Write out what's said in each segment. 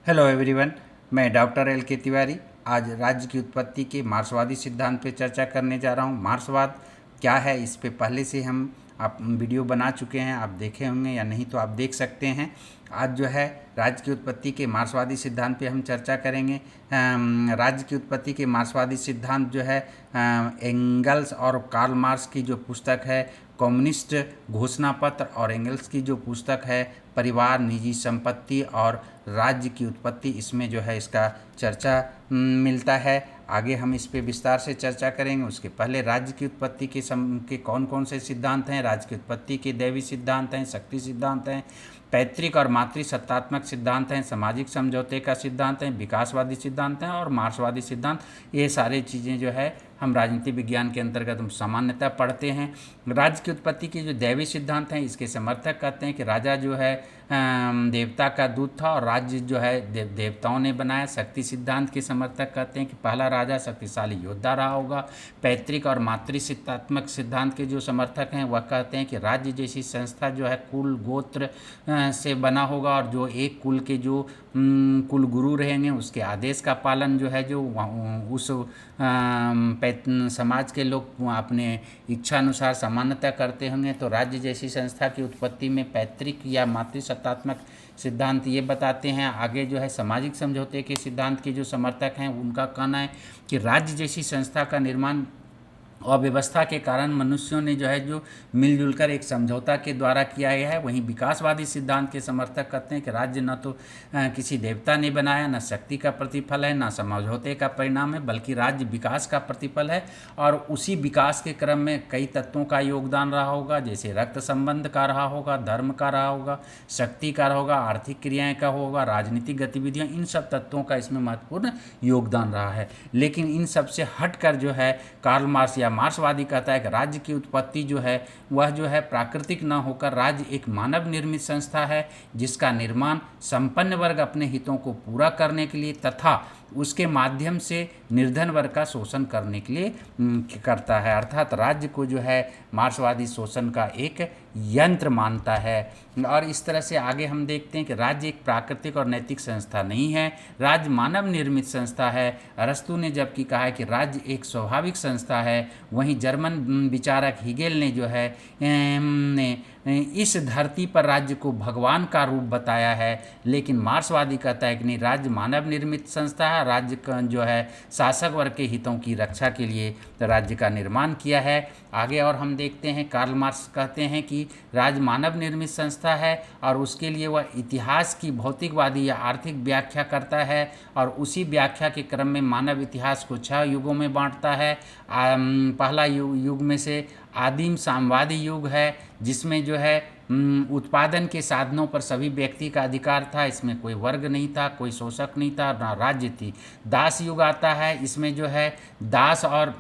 Hello everyone, मैं doctor L के तिवारी आज राज्य की उत्पत्ति के मार्क्सवादी सिद्धांत पे चर्चा करने जा रहा हूँ। मार्क्सवाद क्या है, इस पे पहले से हम आप वीडियो बना चुके हैं, आप देखे होंगे या नहीं तो आप देख सकते हैं। आज जो है राज्य की उत्पत्ति के मार्क्सवादी सिद्धांत पे हम चर्चा करेंगे। राज्य की उत्पत्ति के मार्क्सवादी सिद्धांत जो है एंगल्स और कार्ल मार्क्स की जो पुस्तक है कम्युनिस्ट घोषणा पत्र और एंगल्स की जो पुस्तक है परिवार, निजी संपत्ति और राज्य की उत्पत्ति, इसमें जो है इसका चर्चा मिलता है। आगे हम इस पे विस्तार से चर्चा करेंगे। उसके पहले राज्य की उत्पत्ति के कौन कौन से सिद्धांत हैं। राज्य की उत्पत्ति के दैवी सिद्धांत हैं, शक्ति सिद्धांत हैं, पैतृक और मातृ सत्तात्मक सिद्धांत हैं, सामाजिक समझौते का सिद्धांत हैं, विकासवादी सिद्धांत हैं और मार्क्सवादी सिद्धांत। ये सारी चीज़ें जो है हम राजनीति विज्ञान के अंतर्गत हम सामान्यतः पढ़ते हैं। राज्य की उत्पत्ति के जो दैवी सिद्धांत हैं, इसके समर्थक कहते हैं कि राजा जो है देवता का दूत था और राज्य जो है देवताओं ने बनाया। शक्ति सिद्धांत के समर्थक कहते हैं कि पहला राजा शक्तिशाली योद्धा रहा होगा। पैतृक और मातृ सत्तात्मक सिद्धांत के जो समर्थक हैं वह कहते हैं कि राज्य जैसी संस्था जो है कुल गोत्र से बना होगा और जो एक कुल के जो कुल गुरु रहेंगे उसके आदेश का पालन जो है जो उस समाज के लोग अपने इच्छा अनुसार सामान्यतः करते होंगे। तो राज्य जैसी संस्था की उत्पत्ति में पैतृक या मातृ सत्तात्मक सिद्धांत ये बताते हैं। आगे जो है सामाजिक समझौते के सिद्धांत के जो समर्थक हैं उनका कहना है कि राज्य जैसी संस्था का निर्माण अव्यवस्था के कारण मनुष्यों ने जो है जो मिलजुल कर एक समझौता के द्वारा किया गया है। वहीं विकासवादी सिद्धांत के समर्थक कहते हैं कि राज्य न तो किसी देवता ने बनाया, न शक्ति का प्रतिफल है, न समझौते का परिणाम है, बल्कि राज्य विकास का प्रतिफल है और उसी विकास के क्रम में कई तत्वों का योगदान रहा होगा, जैसे रक्त संबंध का रहा होगा, धर्म का रहा होगा, शक्ति का रहा होगा, आर्थिक क्रियाएँ का होगा, राजनीतिक गतिविधियाँ, इन सब तत्वों का इसमें महत्वपूर्ण योगदान रहा है। लेकिन इन सब से हटकर जो है कार्ल मार्क्स मार्क्सवादी कहता है कि राज्य की उत्पत्ति जो है वह जो है प्राकृतिक न होकर राज्य एक मानव निर्मित संस्था है जिसका निर्माण संपन्न वर्ग अपने हितों को पूरा करने के लिए तथा उसके माध्यम से निर्धन वर्ग का शोषण करने के लिए करता है। अर्थात राज्य को जो है मार्क्सवादी शोषण का एक यंत्र मानता है। और इस तरह से आगे हम देखते हैं कि राज्य एक प्राकृतिक और नैतिक संस्था नहीं है, राज्य मानव निर्मित संस्था है। अरस्तु ने जबकि कहा है कि राज्य एक स्वाभाविक संस्था है, वहीं जर्मन विचारक हीगेल ने जो है इस धरती पर राज्य को भगवान का रूप बताया है। लेकिन मार्क्सवादी कहता है कि नहीं, राज्य मानव निर्मित संस्था है, राज्य का जो है शासक वर्ग के हितों की रक्षा के लिए राज्य का निर्माण किया है। आगे और हम देखते हैं कार्ल मार्क्स कहते हैं कि राज्य मानव निर्मित संस्था है और उसके लिए वह इतिहास की भौतिकवादी या आर्थिक व्याख्या करता है और उसी व्याख्या के क्रम में मानव इतिहास को 6 युगों में बांटता है। पहला युग में से आदिम साम्यवादी युग है जिसमें जो है उत्पादन के साधनों पर सभी व्यक्ति का अधिकार था, इसमें कोई वर्ग नहीं था, कोई शोषक नहीं था, ना राज्य थी। दास युग आता है, इसमें जो है दास और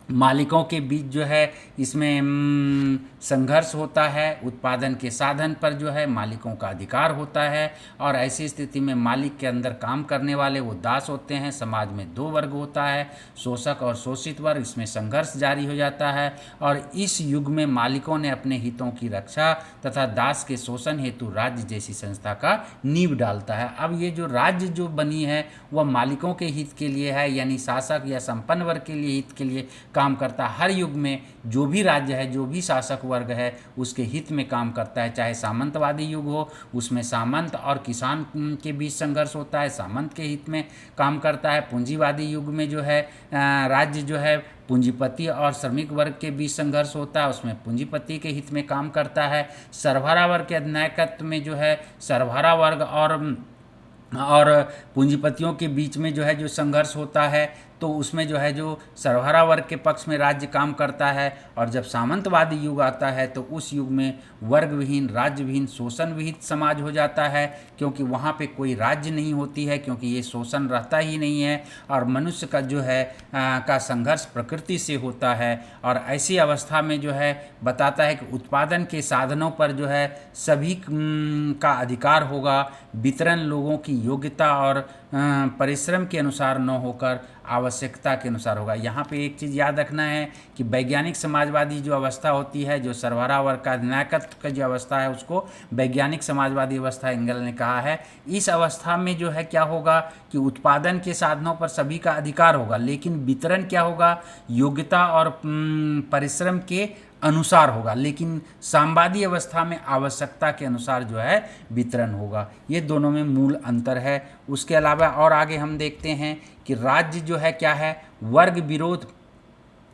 मालिकों के बीच जो है इसमें संघर्ष होता है, उत्पादन के साधन पर जो है मालिकों का अधिकार होता है और ऐसी स्थिति में मालिक के अंदर काम करने वाले वो दास होते हैं। समाज में 2 वर्ग होता है, शोषक और शोषित वर्ग, इसमें संघर्ष जारी हो जाता है और इस युग में मालिकों ने अपने हितों की रक्षा तथा दास के शोषण हेतु राज्य जैसी संस्था का नींव डालता है। अब ये जो राज्य जो बनी है वह मालिकों के हित के लिए है, यानी शासक या संपन्न वर्ग के लिए हित के लिए काम करता है। हर युग में जो भी राज्य है, जो भी शासक वर्ग है उसके हित में काम करता है। चाहे सामंतवादी युग हो, उसमें सामंत और किसान के बीच संघर्ष होता है, सामंत के हित में काम करता है। पूंजीवादी युग में जो है राज्य जो है पूंजीपति और श्रमिक वर्ग के बीच संघर्ष होता है, उसमें पूंजीपति के हित में काम करता है। सरबराह वर्ग के अधिनायकत्व में जो है सरबराह वर्ग और पूंजीपतियों के बीच में जो है जो संघर्ष होता है तो उसमें जो है जो सरबराह वर्ग के पक्ष में राज्य काम करता है। और जब सामंतवादी युग आता है तो उस युग में वर्ग विहीन, राज्य विहीन, शोषण विहित समाज हो जाता है, क्योंकि वहाँ पे कोई राज्य नहीं होती है, क्योंकि ये शोषण रहता ही नहीं है और मनुष्य का जो है का संघर्ष प्रकृति से होता है। और ऐसी अवस्था में जो है बताता है कि उत्पादन के साधनों पर जो है सभी का अधिकार होगा, वितरण लोगों की योग्यता और परिश्रम के अनुसार न होकर आवश्यकता के अनुसार होगा। यहाँ पे एक चीज़ याद रखना है कि वैज्ञानिक समाजवादी जो अवस्था होती है, जो सरबराह वर्ग का अधिनायकत्व का जो अवस्था है, उसको वैज्ञानिक समाजवादी अवस्था एंगल ने कहा है। इस अवस्था में जो है क्या होगा कि उत्पादन के साधनों पर सभी का अधिकार होगा, लेकिन वितरण क्या होगा, योग्यता और परिश्रम के अनुसार होगा। लेकिन साम्यवादी अवस्था में आवश्यकता के अनुसार जो है वितरण होगा। ये दोनों में मूल अंतर है। उसके अलावा और आगे हम देखते हैं कि राज्य जो है क्या है, वर्ग विरोध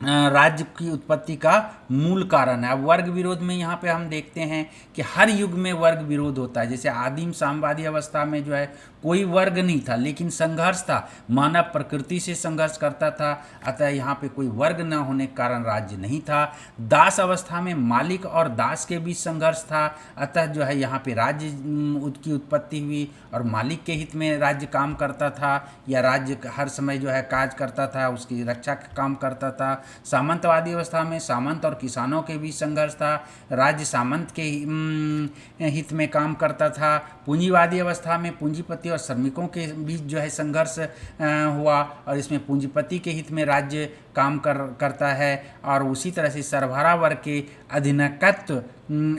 राज्य की उत्पत्ति का मूल कारण है। अब वर्ग विरोध में यहाँ पे हम देखते हैं कि हर युग में वर्ग विरोध होता है। जैसे आदिम साम्यवादी अवस्था में जो है कोई वर्ग नहीं था, लेकिन संघर्ष था, मानव प्रकृति से संघर्ष करता था, अतः यहाँ पे कोई वर्ग न होने के कारण राज्य नहीं था। दास अवस्था में मालिक और दास के बीच संघर्ष था, अतः जो है यहाँ पे राज्य की उत्पत्ति हुई और मालिक के हित में राज्य काम करता था, या राज्य हर समय जो है कार्य करता था, उसकी रक्षा का काम करता था। सामंतवादी अवस्था में सामंत और किसानों के बीच संघर्ष था, राज्य सामंत के हित में काम करता था। पूंजीवादी अवस्था में पूंजीपति और श्रमिकों के बीच जो है संघर्ष हुआ, और इसमें पूंजीपति के हित में राज्य काम करता है। और उसी तरह से सरबराह वर्ग के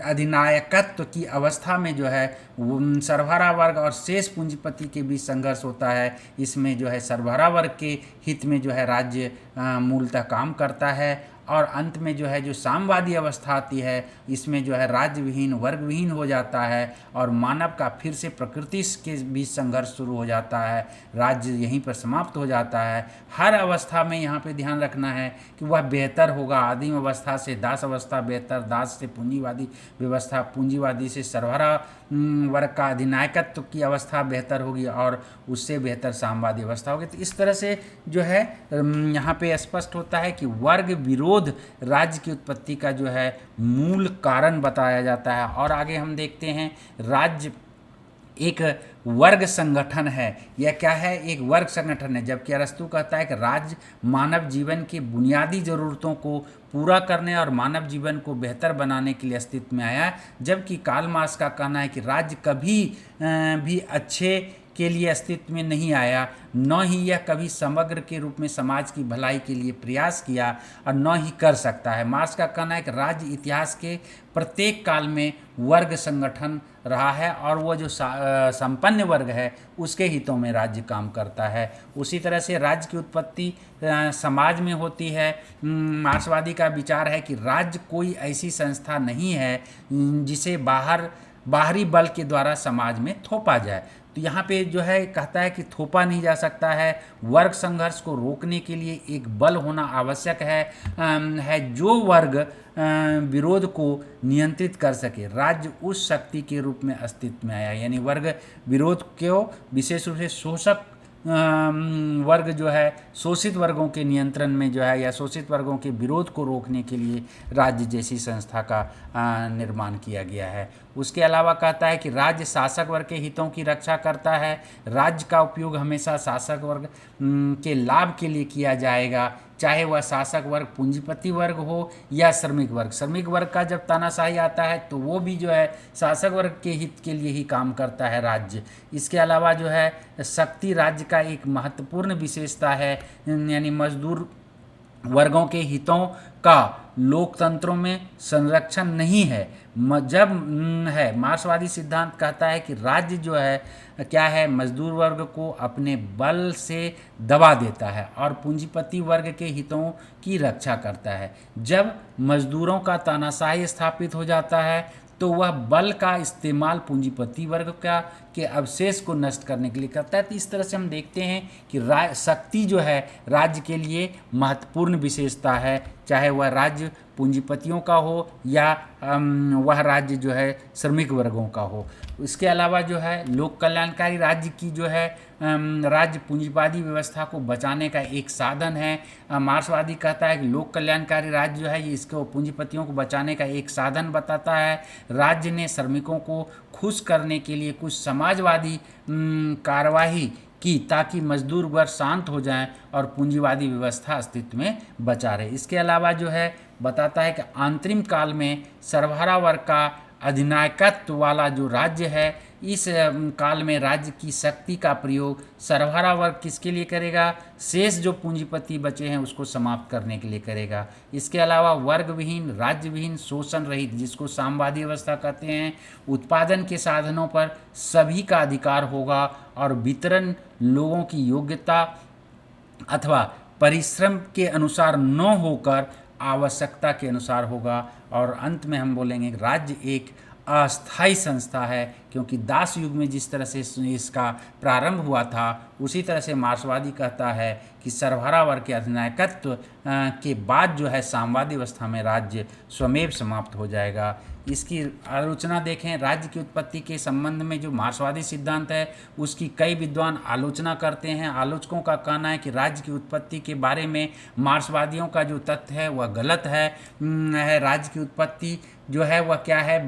अधिनायकत्व की अवस्था में जो है सरबराह वर्ग और शेष पूंजीपति के बीच संघर्ष होता है। इसमें जो है सरबराह वर्ग के हित में जो है राज्य मूलतः काम करता है। और अंत में जो है जो साम्यवादी अवस्था आती है, इसमें जो है राज्य विहीन वर्ग विहीन हो जाता है और मानव का फिर से प्रकृति के बीच संघर्ष शुरू हो जाता है, राज्य यहीं पर समाप्त हो जाता है। हर अवस्था में यहाँ पे ध्यान रखना है कि वह बेहतर होगा। आदिम अवस्था से दास अवस्था बेहतर, दास से पूंजीवादी व्यवस्था, पूंजीवादी से सरबराह वर्ग का अधिनायकत्व की अवस्था बेहतर होगी, और उससे बेहतर साम्यवादी अवस्था होगी। तो इस तरह से जो है यहाँ पे स्पष्ट होता है कि वर्ग विरोध राज्य की उत्पत्ति का जो है मूल कारण बताया जाता है। और आगे हम देखते हैं, राज्य एक वर्ग संगठन है। यह क्या है, एक वर्ग संगठन है। जबकि अरस्तु कहता है कि राज्य मानव जीवन की बुनियादी ज़रूरतों को पूरा करने और मानव जीवन को बेहतर बनाने के लिए अस्तित्व में आया, जबकि कार्ल मार्क्स का कहना है कि राज्य कभी भी अच्छे के लिए अस्तित्व में नहीं आया, न ही यह कभी समग्र के रूप में समाज की भलाई के लिए प्रयास किया और न ही कर सकता है। मार्क्स का कहना है कि राज्य इतिहास के प्रत्येक काल में वर्ग संगठन रहा है, और वो जो संपन्न वर्ग है उसके हितों में राज्य काम करता है। उसी तरह से राज्य की उत्पत्ति समाज में होती है। मार्क्सवादी का विचार है कि राज्य कोई ऐसी संस्था नहीं है जिसे बाहरी बल के द्वारा समाज में थोपा जाए। तो यहाँ पे जो है कहता है कि थोपा नहीं जा सकता है। वर्ग संघर्ष को रोकने के लिए एक बल होना आवश्यक है जो वर्ग विरोध को नियंत्रित कर सके। राज्य उस शक्ति के रूप में अस्तित्व में आया, यानी वर्ग विरोध को विशेष रूप से शोषक वर्ग जो है शोषित वर्गों के नियंत्रण में जो है, या शोषित वर्गों के विरोध को रोकने के लिए राज्य जैसी संस्था का निर्माण किया गया है। उसके अलावा कहता है कि राज्य शासक वर्ग के हितों की रक्षा करता है। राज्य का उपयोग हमेशा शासक वर्ग के लाभ के लिए किया जाएगा, चाहे वह शासक वर्ग पूंजीपति वर्ग हो या श्रमिक वर्ग। श्रमिक वर्ग का जब तानाशाही आता है तो वो भी जो है शासक वर्ग के हित के लिए ही काम करता है राज्य। इसके अलावा जो है शक्ति राज्य का एक महत्वपूर्ण विशेषता है, यानी मजदूर वर्गों के हितों का लोकतंत्रों में संरक्षण नहीं है। जब है मार्क्सवादी सिद्धांत कहता है कि राज्य जो है क्या है, मजदूर वर्ग को अपने बल से दबा देता है और पूंजीपति वर्ग के हितों की रक्षा करता है। जब मजदूरों का तानाशाही स्थापित हो जाता है तो वह बल का इस्तेमाल पूंजीपति वर्ग के अवशेष को नष्ट करने के लिए करता है। तो इस तरह से हम देखते हैं कि शक्ति जो है राज्य के लिए महत्वपूर्ण विशेषता है, चाहे वह राज्य पूंजीपतियों का हो या वह राज्य जो है श्रमिक वर्गों का हो। इसके अलावा जो है लोक कल्याणकारी राज्य की जो है राज्य पूंजीवादी व्यवस्था को बचाने का एक साधन है। मार्क्सवादी कहता है कि लोक कल्याणकारी राज्य जो है ये इसको पूंजीपतियों को बचाने का एक साधन बताता है। राज्य ने श्रमिकों को खुश करने के लिए कुछ समाजवादी कार्यवाही की ताकि मजदूर वर्ग शांत हो जाएं और पूंजीवादी व्यवस्था अस्तित्व में बचा रहे। इसके अलावा जो है बताता है कि अंतरिम काल में सरबराह वर्ग का अधिनायकत्व वाला जो राज्य है, इस काल में राज्य की शक्ति का प्रयोग सर्वहारा वर्ग किसके लिए करेगा? शेष जो पूंजीपति बचे हैं उसको समाप्त करने के लिए करेगा। इसके अलावा वर्ग विहीन, राज्य विहीन, शोषण रहित, जिसको साम्यवादी व्यवस्था कहते हैं, उत्पादन के साधनों पर सभी का अधिकार होगा और वितरण लोगों की योग्यता अथवा परिश्रम के अनुसार न होकर आवश्यकता के अनुसार होगा। और अंत में हम बोलेंगे राज्य एक अस्थाई संस्था है, क्योंकि दास युग में जिस तरह से इसका प्रारंभ हुआ था उसी तरह से मार्क्सवादी कहता है कि सर्वहारा वर्ग के अधिनायकत्व के बाद जो है साम्यवादी व्यवस्था में राज्य स्वमेव समाप्त हो जाएगा। इसकी आलोचना देखें, राज्य की उत्पत्ति के संबंध में जो मार्क्सवादी सिद्धांत है उसकी कई विद्वान आलोचना करते हैं। आलोचकों का कहना है कि राज्य की उत्पत्ति के बारे में मार्क्सवादियों का जो तथ्य है वह गलत है। राज्य की उत्पत्ति जो है वह क्या है,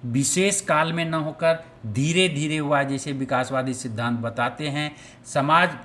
विशेष काल में न होकर धीरे धीरे हुआ, जैसे विकासवादी सिद्धांत बताते हैं। समाज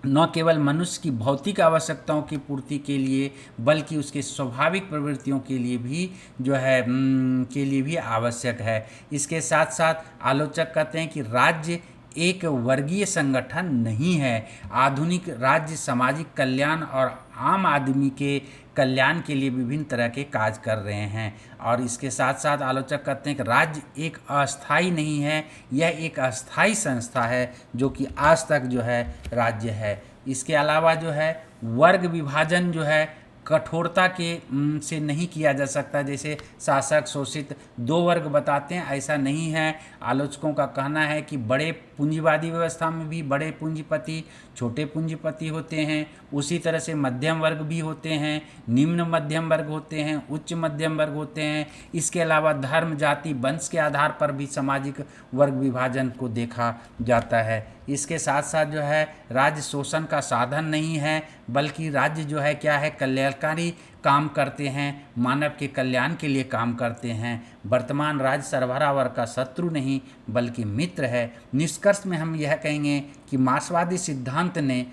न केवल मनुष्य की भौतिक आवश्यकताओं की पूर्ति के लिए बल्कि उसके स्वाभाविक प्रवृत्तियों के लिए भी जो है के लिए भी आवश्यक है। इसके साथ साथ आलोचक कहते हैं कि राज्य एक वर्गीय संगठन नहीं है। आधुनिक राज्य सामाजिक कल्याण और आम आदमी के कल्याण के लिए विभिन्न तरह के कार्य कर रहे हैं। और इसके साथ साथ आलोचक कहते हैं कि राज्य एक अस्थाई नहीं है, यह एक अस्थाई संस्था है जो कि आज तक जो है राज्य है। इसके अलावा जो है वर्ग विभाजन जो है कठोरता के से नहीं किया जा सकता, जैसे शासक शोषित दो वर्ग बताते हैं, ऐसा नहीं है। आलोचकों का कहना है कि बड़े पूंजीवादी व्यवस्था में भी बड़े पूंजीपति छोटे पूंजीपति होते हैं, उसी तरह से मध्यम वर्ग भी होते हैं, निम्न मध्यम वर्ग होते हैं, उच्च मध्यम वर्ग होते हैं। इसके अलावा धर्म, जाति, वंश के आधार पर भी सामाजिक वर्ग विभाजन को देखा जाता है। इसके साथ साथ जो है राज्य शोषण का साधन नहीं है, बल्कि राज्य जो है क्या है, कल्याणकारी काम करते हैं, मानव के कल्याण के लिए काम करते हैं। वर्तमान राज्य सर्वहारा वर्ग का शत्रु नहीं बल्कि मित्र है। निष्कर्ष में हम यह कहेंगे कि मार्क्सवादी सिद्धांत ने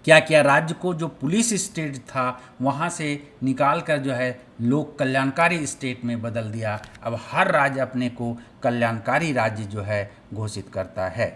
क्या किया, राज्य को जो पुलिस स्टेट था वहाँ से निकाल कर जो है लोक कल्याणकारी स्टेट में बदल दिया। अब हर राज्य अपने को कल्याणकारी राज्य जो है घोषित करता है।